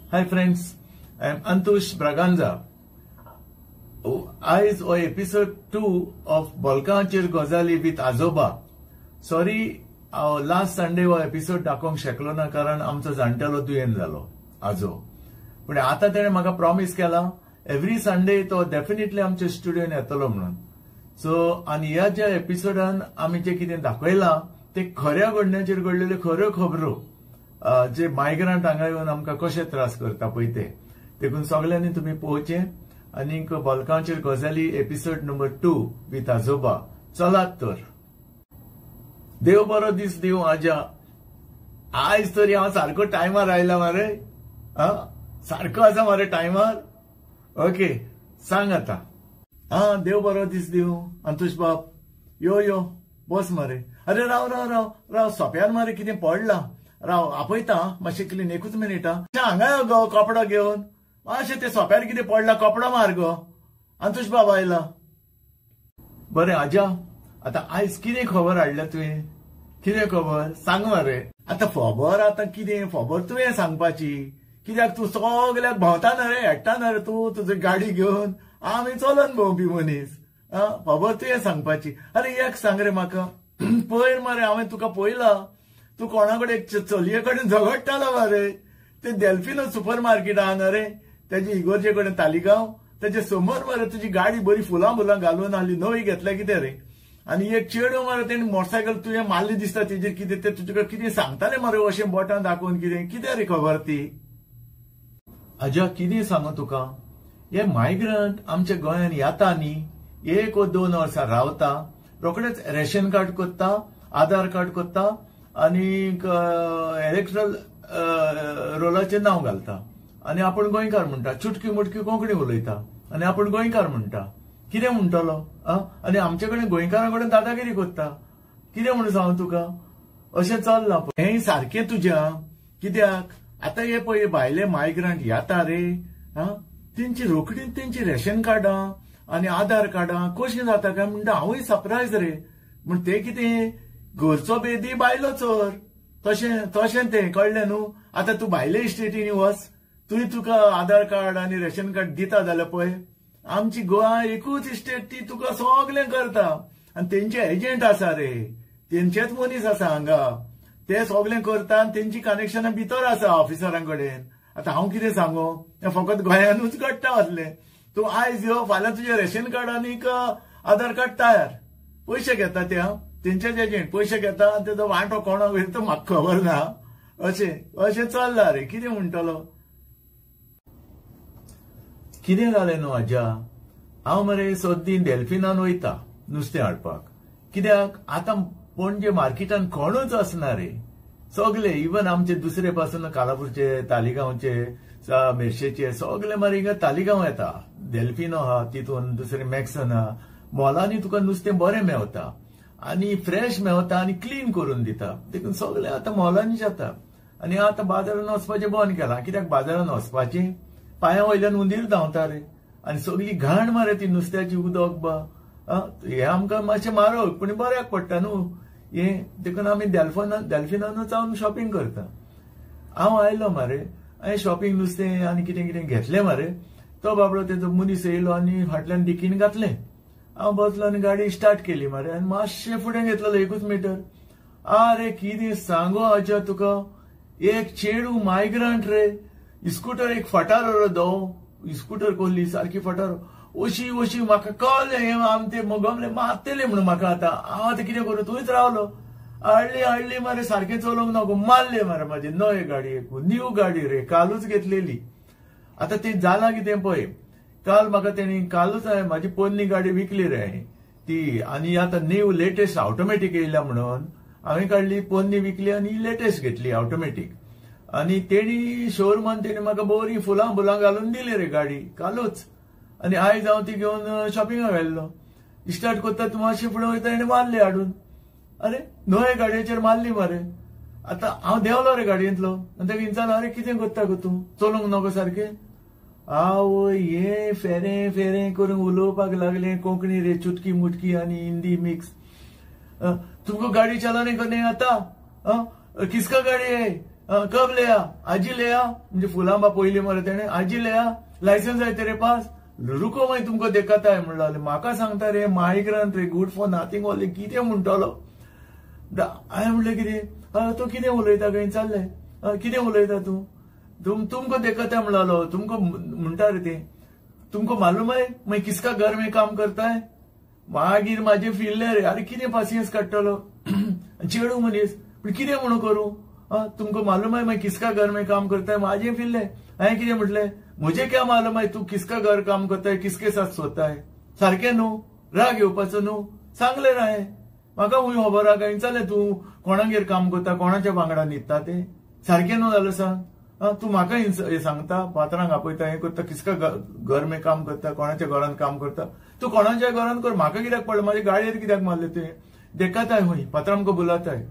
Hi friends, I am Antush Braganza. Aaj o episode 2 of Balkanchir Gozali with Azoba. Sorry, last Sunday वो episode दाखोवंक शकलो ना कारण आमचो जाणटेलो दुयेंत जालो आजो. पण आता तेणे म्हाका प्रॉमिस केला एवरी संडे तो डेफिनेटली आमच्या स्टुडियोन येतलो म्हणून. सो आनी ह्या ज्या एपिसोडान आमी जे कितें दाखयला ते खऱ्या घडण्याचेर घडलेल्यो खऱ्यो खबरो जे मायग्रंट हांगा येवन आमकां कशे त्रास करता पळय ते देखून सगळ्यांनी तुम्ही पळोवचें. आनीक बल्कांचेर गजाली एपिसोड नंबर 2 विथ आजोबा. चलात तर. देव बरो दीस दिवं आजा. आज तरी हांव सारको टायमार आयला मरे. सारको आसा मरे टायमार. ओके सांग आता. देव बरो दीस दिवं अंतुश बाब. यो यो बस मरे. अरे राव राव राव राव सोप्यार मरे कितें पडला. राव आपयता मातशें क्लीन एकूच मिनिट. हांगा यो गो कपडो घेवन. मातशें ते सोप्यार कितें पडला कपडो मार गो. अंतुश बाब आयला. बरें आजा आता आयज कितें खबर हाडल्या तुवें. कितें खबर सांग मरे. आता खबर आता कितें खबर तुवें सांगपाची. कित्याक तूं सगळ्याक भोंवता ना रे हाडटा ना रे तूं तुजी गाडी घेवन. आमी चलोन भोंवपी मनीस. खबर तुवें सांगपाची. अरे एक सांग रे म्हाका. पयर मरे हांवें तुका पळयला तूं कोणाकडेन चलये कडेन झगडटालो मरे. ते डेल्फिनो सुपर मार्केट आहा ना रे तेजे इगोर्जे कडेन तालिगांव तेजे समोर मरे तुजी गाडी बरी फुलां फुलां घालून आली नवी घेतल्या कितें रे. आनी एक चेडो मरे तेणी मोटरसायकल तुवें मारली दिसता तेजेर कितें ते तुजे कितें सांगताले मरे अशें बोटां दाखोवन कितें रे खबर ती. आजा कितें सांगू तुका. हे मायग्रंट आमच्या गोंयांत येता न्ही 1 वा 2 वर्सां रावता रोखडेच रेशन कार्ड करता आधार कार्ड करता आनीक इलेक्ट्रल रोलाचेर नांव घालता आनी आपूण गोंयकार म्हणटा. चुटकी मुटकी कोंकणी उलयता आनी आपूण गोंयकार म्हणटा. कितें म्हणटलो. आनी आमचे कडेन गोंयकारां कडेन दादागिरी करता. कितें म्हणून सांगू तुका. अशें चल्लां. हें सारकें तुज्या. कित्याक आतां हे पळय भायले मायग्रंट येता रे. तेंची रोखडीच तेंची रेशन कार्डां आनी आधार कार्डां कशीं जाता काय म्हणटा हांवूय सरप्रायज रे. म्हण ते कितें घरचो बेदी बायलो चोर तशें तें कळ्ळें न्हू. आतां तूं भायले इस्टेटीनी वच तुय तुका आधार कार्ड आनी रेशन कार्ड दिता जाल्यार पळय आमची गोवा एकूच इस्टेट ती तुका सगळें करता आनी तेंचे एजंट आसा रे. तेंचेच मनीस आसा हांगा. ते सगळें करता आनी तेंची कनेक्शनां भितर आसा ऑफिसरां कडेन. आतां हांव कितें सांगू हें फकत गोंयानूच घडटा असलें. तूं आयज यो फाल्यां तुजें रेशन कार्ड आनीक आधार कार्ड तयार. पयशे घेता ते तेंचेच एजंट पयशे घेता आनी तेजो वांटो कोणाक वयर तो म्हाका खबर ना. अशें चल्लां रे. कितें म्हणटलो. कितें जालें न्हू आजा. हांव मरे सद्दी डेल्फिनान वयता नुस्तें हाडपाक. कित्याक आतां पणजे मार्केटान कोणूच आसना रे. सगळे इवन आमचे दुसरे पासून कालापूरचे तालिगांवचे मेर्शेचे सगळे मरे हिंगा तालिगांव येता. डेल्फिनो आहा तितून दुसरे मॅक्सन आहा. मॉलांनी तुका नुस्तें बरें मेवता आनी फ्रेश मेवता आनी क्लीन करून दिता. देखून सगळे आतां मॉलांनी जाता. आनी आतां बाजारान वचपाचें बंद केलां. कित्याक बाजारान वचपाचें पांया वयल्यान उंदीर धांवता रे आनी सगळी घाण मरे ती नुस्त्याची उदक बा. हे आमकां मातशें म्हारग पूण बऱ्याक पडटा न्हू हें. देखून आमी डेल्फिनानूच हांव शॉपिंग करता. हांव आयलो मरे हांवें शॉपिंग नुस्तें आनी कितें कितें घेतलें मरे. तो बाबडो तेजो मनीस येयलो आनी फाटल्यान डिकीन घातलें. हांव बसलो आनी गाडी स्टार्ट केली मरे आनी मातशें फुडें घेतलेलो 1 मीटर. आरे कितें सांगो आजा तुका. एक चेडू मायग्रंट रे. इस्कूटर एक फटारो रे दो. इस्कूटर कोल्ली सारकी फटारो. अशी म्हाका कळ्ळें हें आमी ते मोगमले मारतले म्हणून म्हाका आतां. हांव आतां कितें करूं थंयच रावलो. हाडली मरे सारकें चलोवंक नको मारले मरे म्हाजे नवे गाडी एक न्यू गाडी रे कालूच घेतलेली. आतां ती जालां कितें पळय. काल म्हाका तेणी कालूच हांवें म्हाजी पोरणी गाडी विकली रे ती आनी आतां न्यू लेटेस्ट ऑटोमॅटीक येयल्या म्हणून हांवें काडली पोरणी विकली आनी लेटेस्ट घेतली ऑटोमॅटीक. आनी तेणी शोरूमान तेणी म्हाका बरी फुलां फुलां घालून दिली रे गाडी कालूच. आनी आयज हांव ती घेवन शॉपिंगाक गेल्लो. स्टार्ट करता तूं मातशें फुडें वयता आनी मारली हाडून. अरे नवे गाडयेचेर मारली मरे. आतां हांव देंवलो रे गाडयेंतलो आनी ताका विचारलो अरे कितें करता गो तूं चलोवंक नको सारकें. आवय हे फेरें फेरें करून उलोवपाक लागलें कोंकणी रे चुटकी मुटकी आनी हिंदी मिक्स. तुमको गाडी चलाने करने आता. किसका गाड़ी है. कब ले आ, आजी ले आ, म्हणजे फुलांबा पयली मरे तेणे आजी ले आ, लायसन्स आहे तेरे पास, रुको मागीर तुमकां देखता आहे म्हणलं. म्हाका सांगता रे मायग्रंट रे, गुड फॉर नथिंग ओन्ली, कितें म्हणटलो. हांवें म्हणलें कितें, तो कितें उलयता खंय चालले, कितें उलयता तूं, तुमको देखता म्हणलो, तुमको म्हणटा रे ते, तुमको मालूम है मैं किसका घर में काम करता है. मागीर म्हाजे फिरले रे, अरे कितें पासियन्स काडटलो, चेडू मनीस, पण कितें म्हणून करूं, तुमको मालूम है मैं किसका घर में काम करता है. म्हाजे फिरले, हांवें कितें म्हटलें, मुझे क्या मालूम है तू किसका घर काम करता है, किसके साथ सोता है. सारखें न्हू, राग येवपाचो न्हू, सांगले राय, म्हाका खूंय खबर आहा काय चले तूं कोणागेर काम करता, कोणाच्या वांगडा न्हिदता ते, सारखें न्हू जाल्यार सांग. तू म्हाका हे सांगता, पात्रांक आपयता, हे करता, किसका घर में काम करता, कोणाच्या घरान काम करता. तू कोणाच्या घरान कर, म्हाका कित्याक पडलं, माझ्या गाडयेर कित्याक मारले ते, देखताय हुंय, पात्रांक बुलाताय.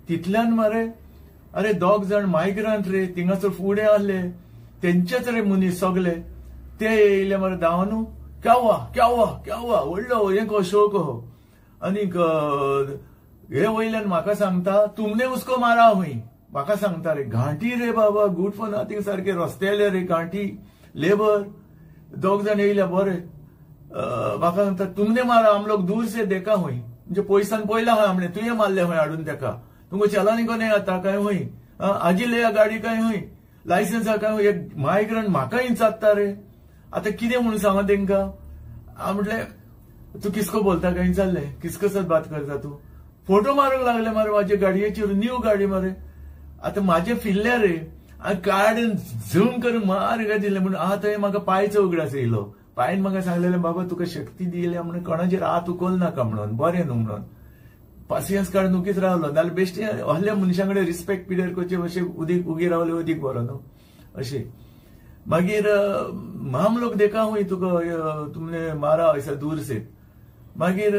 तितल्यान मरे अरे 2 जण मायग्रंट रे, थिंगासर फुडें आसले, तेंचेच रे मनीस सगळे, ते येयले मरे धांवन, क्या हुआ व्हडलो हे को शो कहो. आनीक हे वयल्यान म्हाका सांगता, तुमने उसको मारा हुंय. म्हाका सांगता रे, घांटी रे बाबा, गुड फॉर नथिंग सारखे रस्त्याले रे, घांटी लेबर. 2 जण येयले बरे, म्हाका सांगता तुमने मारा, हम लोग दूर से देखा हुई, म्हणजे पयसान पयला हय हमने, तुये मारले हय हाडून तेका, तुमको चलानी को नाही आता काय हुई, आजी ले गाडी काय हुई, लायसन्स काय हुई. एक मायग्रंट म्हाका इंचात्ता रे, आता कितें म्हणून सांगा तेंका. हांव म्हटलें तू किसको बोलता काय चालले, किसको साथ बात करता तू. फोटो मारूंक लागले मारे माझ्या गाडयेचेर, न्यू गाडी मारे. आता माझे फिरल्या रे, काडून झूम करून मार काय दिले म्हणून थंय म्हाका पांयचो उगडास येयलो. पायन म्हाका सांगलेले, बाबा तुका शक्ती दिल्या म्हणून कोणाचेर हात उखल नाका म्हणून, बरें न्हू म्हणून. पासियन्स काडून उगीच रावलो, नाल्यार बेश्टे असल्या मनशां कडेन रिस्पेक्ट पिड्यार करचे, अशें उगी रावले अदीक बरो न्हू अशें. मागीर हम लोग देखा हुई, तुका तुमने मारा ऐसा दूर से. मागीर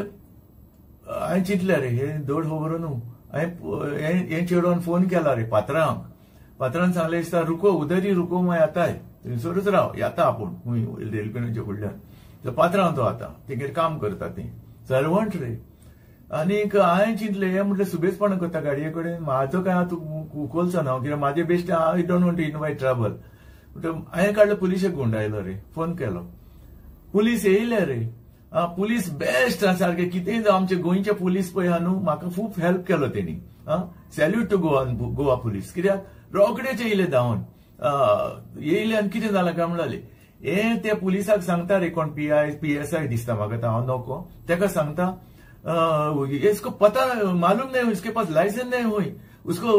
हांवें चिंतलें रे, हे धड खबर न्हू. हांवें चेडवान फोन केला रे पात्रान सांगलें दिसता, रुको उधर ही रुको, मैं आता है, थंयसरूच राव, येता आपूण खूंय रेल्वेच्या फुडल्यान. पात्रांव तो आता तेगेर काम करता, ते सर्वंट रे. आनीक हांवें चिंतलें, हे म्हटलें सुबेजपणां करता गाडये कडेन, म्हाजो काय हात उखलचो ना, कित्याक म्हाजे बेश्टे I don't want to invite trouble. हांवें काडलो पुलिशेक गुंडायलो रे, फोन केलो, पुलीस येयले रे. पुलीस बेस्ट सारखे, कितेंय जावं, आमचे गोंयचे पुलीस पळय हा न्हू, म्हाका खूब हेल्प केलो तेणी. सॅल्यूट टू गोवा पुलीस, कित्याक रोखडेच येयले धांवन येयले. आनी कितें जालां काय म्हणलें, हे त्या पुलिसाक सांगता रे, कोण PSI दिसता म्हाका, हांव नको, तेका सांगता, इसको पता मालूम नहीं, इसके पास लाइसेंस नहीं हुई, उसको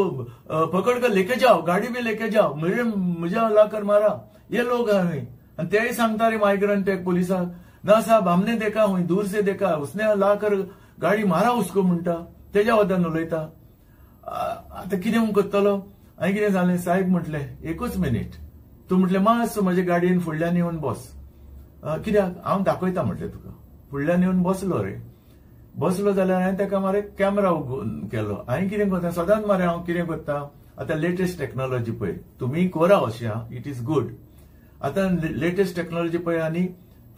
पकड़ कर लेके जाओ, गाड़ी में लेके जाओ, मुझे लाकर मारा, ये लोग हैं. आणि तेही सांगता रे माइग्रेंट एक पुलिसा, ना साहब हमने देखा हुई, दूर से देखा, उसने लाकर गाडी मारा उसको म्हणटा, तेज्या वदान उलयता. आता कितें म्हणून करतलो. हांवें कितें जालें, साहेब म्हटलें एकूच मिनीट, तूं म्हटलें मातसो म्हज्या गाडयेन फुडल्यान येवन बस. कित्याक, हांव दाखयता म्हटलें तुका. फुडल्यान येवन बसलो रे. बसलो जाल्यार हांवें ताका मारे कॅमेरा केलो. हांवें कितें करता, सदांच मारे हांव कितें करता, आतां लेटेस्ट टेक्नॉलॉजी पळय, तुमी करा अशें, इट इज गुड. आतां लेटेस्ट टेक्नॉलॉजी पळय, आनी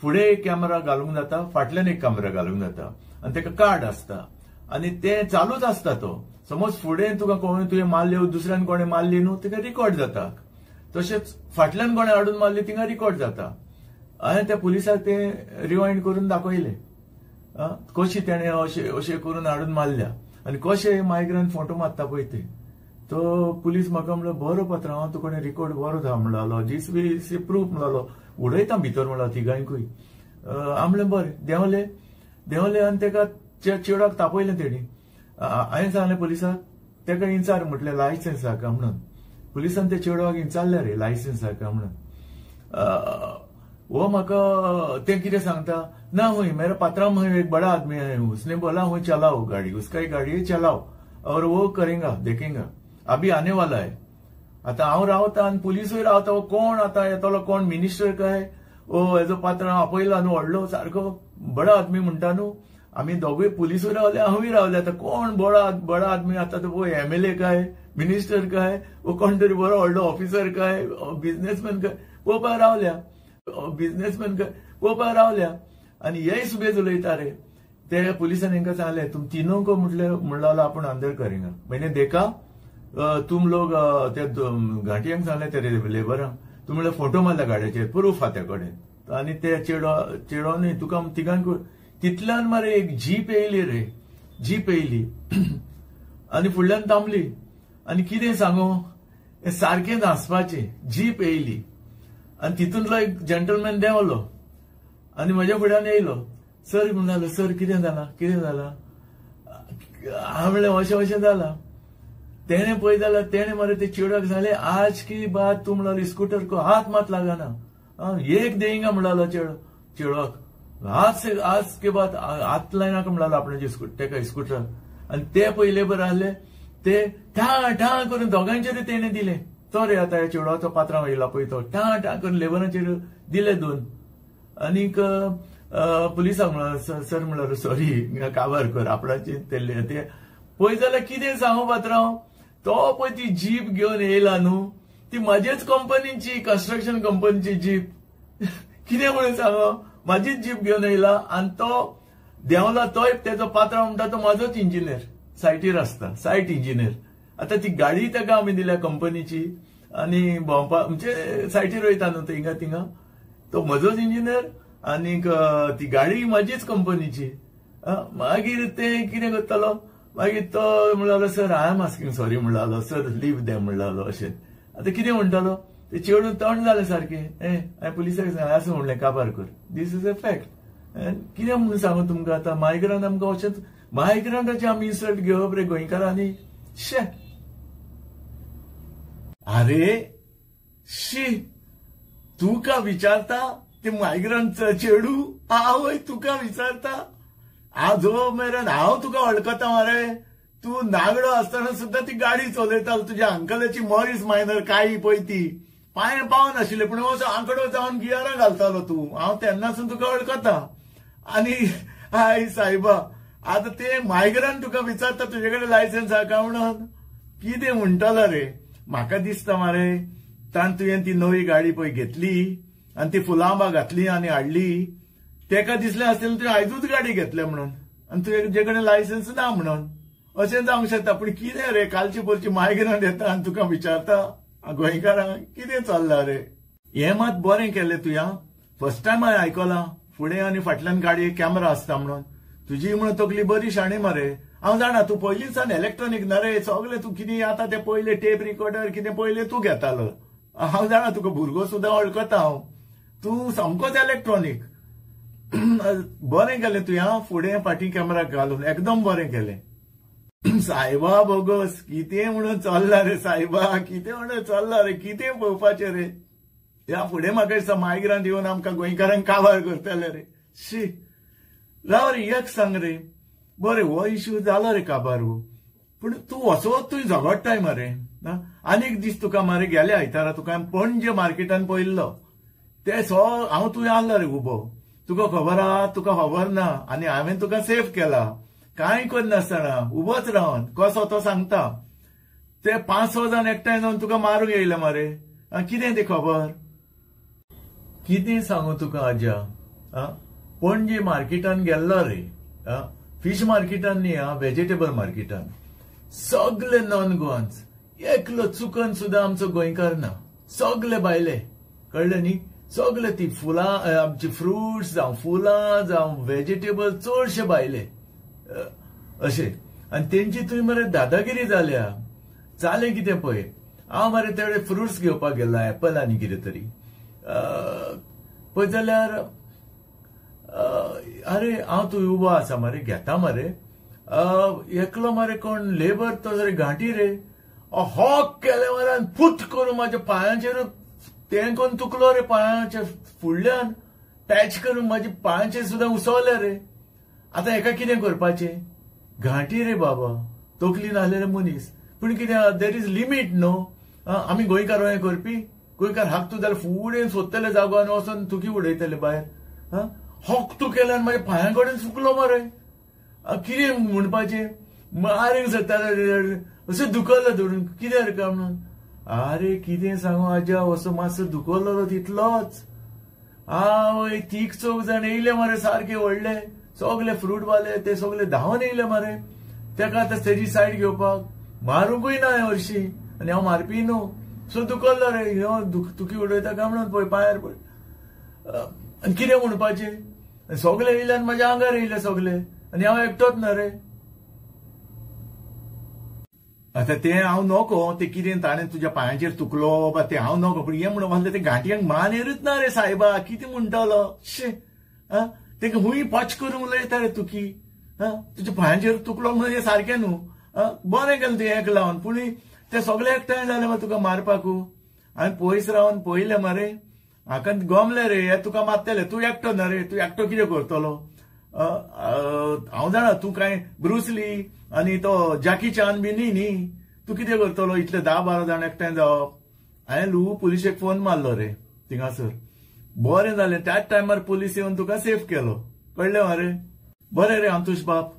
फुडें एक कॅमेरा घालूंक जाता, फाटल्यान एक कॅमेरा घालूंक जाता, आनी ताका कार्ड आसता, आनी तें चालूच आसता. तो समज फुडें तुका कोणें तुवें मारल्यो, दुसऱ्यान कोणें मारली न्हू, तिका रिकॉर्ड जाता. तशेंच फाटल्यान कोणें हाडून मारली तिंगा रिकॉर्ड जाता. हांवें त्या पुलिसाक तें रिवायंड करून दाखयलें, कशी तेणें अशें करून हाडून मारल्या, आनी कशें मायग्रेंट फोटो मारता पळय ते. तो पुलीस म्हाका म्हणलो, बरो पात्र, हांव तुका रिकॉर्ड बरो था म्हणलो, जीस बी प्रूफ म्हणलो, उडयता भितर म्हणलो तिगांयकूय. हांव म्हणलें बरें, देंवले आनी ताका चेडवाक तापयलें तेणी. हांवें सांगलें पुलिसाक, ताका इंचार म्हटलें लायसन्स आहा काय म्हणून. पुलिसान त्या चेडवाक इंचारलें रे, लायसन्स आहा काय म्हणून. वो म्हाका तें कितें सांगता, ना हुई मेरा पात्रा में एक बड़ा आदमी है, उसने बोला हुई चलाओ गाड़ी, उसका ही गाड़ी है, चलाओ और वो करेगा, देखेगा, अभी आने वाला है. आता हांव रावता आनी पुलिसूय रावता. वो कोण आता येतलो, कोण मिनिस्टर काय, ओ हेजो पात्र आपयला न्हू, व्हडलो सारको बडा आदमी म्हणटा न्हू. आमी दोगूय पुलिसूय रावले, हांवूय रावले. आता कोण बडा आदमी आता, तो MLA काय, मिनिस्टर काय, वो कोण तरी बरो व्हडलो ऑफिसर काय, बिझनेसमॅन काय, पळोवपाक रावल्या. बिझनेसमॅन काय पळोवपाक रावल्या. आनी हेय सुबेज उलयता रे. ते पुलिसान हांकां सांगलें, तुम तीनों को म्हणलो आपूण अंदर करेंगा, मैंने देखा तुम लोग त्या घाटयांक सांगले ते लेबरांक तुम म्हणल्यार फोटो मारल्या गाडयेचेर प्रूफ हा त्या कडेन आनी ते चेडोनी तुका तिगांक तितल्यान मरे एक जीप येयली रे जीप येयली आनी फुडल्यान थांबली आनी कितें सांगू हे सारखे नाचपाचे जीप येयली आनी तितूंतलो एक जेंटलमॅन देंवलो आनी म्हज्या फुड्यान येयलो सर म्हणलो सर कितें जालां हांव म्हणलें अशें जालां तेणे पळय जाल्यार तेणे मरे ते चेडवाक सांगलें आज की बात तूं म्हणलो स्कूटर को हाथ मात लगाना एक देंगा म्हणलो चेडवाक आज के बाद हात लायनाका म्हणलो आपणाचे तेका स्कूटर आनी ते पयले बरें आहले ते ठा ठा करून दोगांचेर तेणे दिले तो रे आता चेडवाचो पात्रांव येयला पळय तो ठा ठा करून लेबरांचेर दिले 2 आनीक पुलिसांक म्हणलो सर म्हणल्यार सॉरी काबार कर आपणाचे ते पळय जाल्यार कितें सांगू पात्रांव तो पळय ती जीप घेवन येयला न्हू ती म्हाजेच कंपनीची कन्स्ट्रक्शन कंपनीची जीप कितें म्हणून सांगो म्हाजीच जीप घेवन येयला आनी तो देंवला तोय तेजो पात्रांव म्हणटा तो म्हाजोच इंजिनियर सायटीर आसता सायट इंजिनियर आता ती गाडी ताका आमी दिल्या कंपनीची आनी भोंवपाक म्हणजे सायटीर वयता न्हू थिंगा तो म्हजोच इंजिनियर आनीक ती गाडी म्हाजीच कंपनीची मागीर ते कितें करतलो मागीर तो म्हणलो sir I am asking sorry म्हणलो सर लीव दे म्हणलो अशें आता कितें म्हणटालो ते चेडून तोंड जालें सारकें हांवें पुलिसाक सांगलें असं म्हणलें काबार कर दीस इज अ फॅक्ट कितें म्हणून सांगू तुमकां आतां मायग्रंट आमकां अशेंच मायग्रंटाचे आमी इन्सल्ट घेवप रे गोंयकारांनी शे अरे शी तुका विचारता ते मायग्रंट चेडू आवय तुका विचारता आजो मेरेन हांव तुका वळखता मरे तू नागडो आसतना सुद्धा ती गाडी चलयतालो तुज्या अंकलाची मॉरिस मायनर काळी पळय ती पांय पावनाशिल्ले पूण असो आंकडो जावन गियरां घालतालो तूं हांव तेन्नासून तुका वळखता आनी हाय सायबा आता ते मायग्रंट तुका विचारता तुजे कडेन लायसन्स आहा काय म्हणून कितें म्हणटलो रे म्हाका दिसता मरे ताण तुवें ती नवी गाडी पळय घेतली आनी ती फुलांबा घातली आनी हाडली तेका दिसलें आसतलें तुवें आयजूच गाडी घेतल्या म्हणून आनी तुजे कडेन लायसन्स ना म्हणून अशें जावंक शकता पूण कितें रे कालची परची मायग्रंट येता आनी तुका विचारता गोंयकारांक कितें चल्लां रे हें मात बरें केलें तुवें फर्स्ट टायम हांवें आयकलां फुडें आनी फाटल्यान गाडयेक कॅमेरा आसता म्हणून तुजी म्हणून तकली बरी शाणी मरे हांव जाणा तूं पयलींच्यान इलेक्ट्रॉनिक ना रे सगळें तूं कितें आतां ते पयले टेप रिकॉर्डर कितें पयले तूं घेतालो हांव जाणा तुका भुरगो सुद्दां वळखता हांव तूं सामकोच इलेक्ट्रॉनिक बरें केलें तुवें फुडें फाटीं कॅमेरा घालून एकदम बरें केलें सायबा बोगस कितें म्हणून चल्ला रे सायबा कितें म्हणून चल्ला रे कितें पळोवपाचें रे ह्या फुडें म्हाका दिसता मायग्रांत येवन आमकां गोंयकारांक काबार करतले रे शी राव रे एक सांग रे बरें हो इश्यू जालो रे काबारू पूण तूं वचोत तुवें झगडटाय मरे आनीक दीस तुका मरे गेल्या आयतारा तुका पणजे मार्केटान पळयल्लो ते हांव तुवें आहलो रे उबो तुका खबर आहा तुका खबर ना आनी हांवें तुका सेफ केला कांय करनासतना उबोच रावन कसो तो सांगता ते 5-6 जाण एकठांय जावन तुका मारूंक येयले मरे कितें ते खबर कितें सांगू तुका आज्या पणजे मार्केटान गेल्लो रे फिश मार्केटान न्ही व्हेजिटेबल मार्केटान सगळे नॉन गोवन्स एकलो चुकन सुद्धा आमचो गोंयकार ना सगळे भायले कळ्ळें न्ही सगळे ती फुलां आमची फ्रुट्स जावं फुलां जावं व्हेजिटेबल चडशे भायले अशें आनी तेंची तुवें मरे दादागिरी जाल्या जालें कितें पळय हांव मरे तेवढे फ्रुट्स घेवपाक गेल्लो एप्पल आनी कितें तरी पळय जाल्यार अरे हांव थंय उबो आसा मरे घेता मरे एकलो मरे कोण लेबर तो जरी घांटी रे हॉक केले मरे आनी फुट करून म्हाज्या पांयाचेर तें कोण तुकलो रे पांयाच्या फुडल्यान टॅच करून म्हाज्या पांयाचेर सुद्दां उसवले रे आतां हेका कितें करपाचें घांटी रे बाबा तकली नासलेले मनीस पूण कितें देर इज लिमीट न्हू आमी गोंयकार हें करपी गोंयकार हाकतू जाल्यार फुडें सोदतले जागो आनी वचोन तुकी उडयतले भायर हॉक तू केल्यान म्हाज्या पांया कडेन चुकलो मरे कितें म्हणपाचें मारीक जाताले अशें दुखलो धरून कितें रे काय म्हणून अरे कितें सांगू आज्या असो मातसो दुखलो तितलोच आवय तीग 4 जाण येयले मरे सारखे व्हडले सगळे फ्रूट वाले ते सगळे धांवन येयले मरे तेका आतां तेजी सायड घेवपाक मारूंकूय ना हरशी आनी हांव मारपी न्हू सो दुखल्लो रे दुखी उडयता काय म्हणून पळय पायार पळय आनी कितें म्हणपाचें सगळे येयले आनी म्हाज्या आंगार येयले सगळे आनी हांव एकटोच ना रे आतां तें हांव नको ते कितें ताणें तुज्या पांयाचेर तुकलो बा तें हांव नको पूण हें म्हणून म्हणलें ते घांटयांक मान येरूच ना रे सायबा कितें म्हणटालो शे तेका हुंय पच करूंक उलयता रे तुकी तुज्या पांयाचेर तुकलो म्हणून हें सारकें न्हू बरें केलें तुवें हेका लावन पूण ते सगळे एकठांय जाले मरे तुका मारपाकू हांवें पयस रावन पळयलें मरे हाका गमलें रे हे तुका मारतले तूं एकटो ना रे तूं एकटो कितें करतलो हांव जाणा तूं काय ब्रुसली आनी तो जॅकी चान बी न्ही तूं कितें करतलो इतले 10-12 जाण एकठांय जावप हांवें लू पुलिशेक फोन मारलो रे थिंगासर बरें जालें त्याच टायमार पुलीस येवन तुका सेफ केलो कळ्ळें मरे बरें रे अंतुश बाप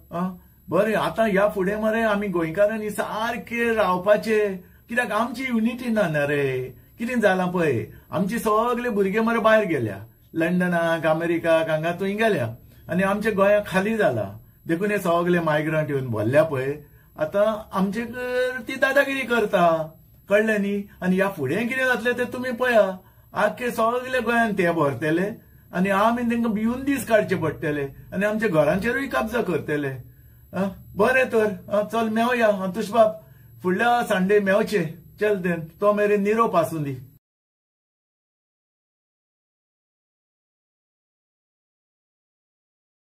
बरें आतां ह्या फुडें मरे आमी गोंयकारांनी सारके रावपाचे कित्याक आमची युनिटी ना रे कितें जालां पळय आमचे सगळे भुरगे मरे भायर गेल्या लंडनाक अमेरिकाक हांगा थंय गेल्या आनी आमच्या गोंयाक खाली जाला देखून हे सगळे मायग्रंट येवन भरल्या पळय आतां आमचे ती दादागिरी करता कळ्ळें न्ही आनी ह्या फुडें कितें जातलें तें तुमी पळया आख्खे सगळे गोंयान ते भरतले आनी आमी तांकां भिवन दीस काडचे पडटले आनी आमच्या घरांचेरूय कब्जा करतले बरें तर चल मेवया अंतुश बाब फुडल्या संडे मेवचे चल देन तो मेरेन निरोप आसूं दी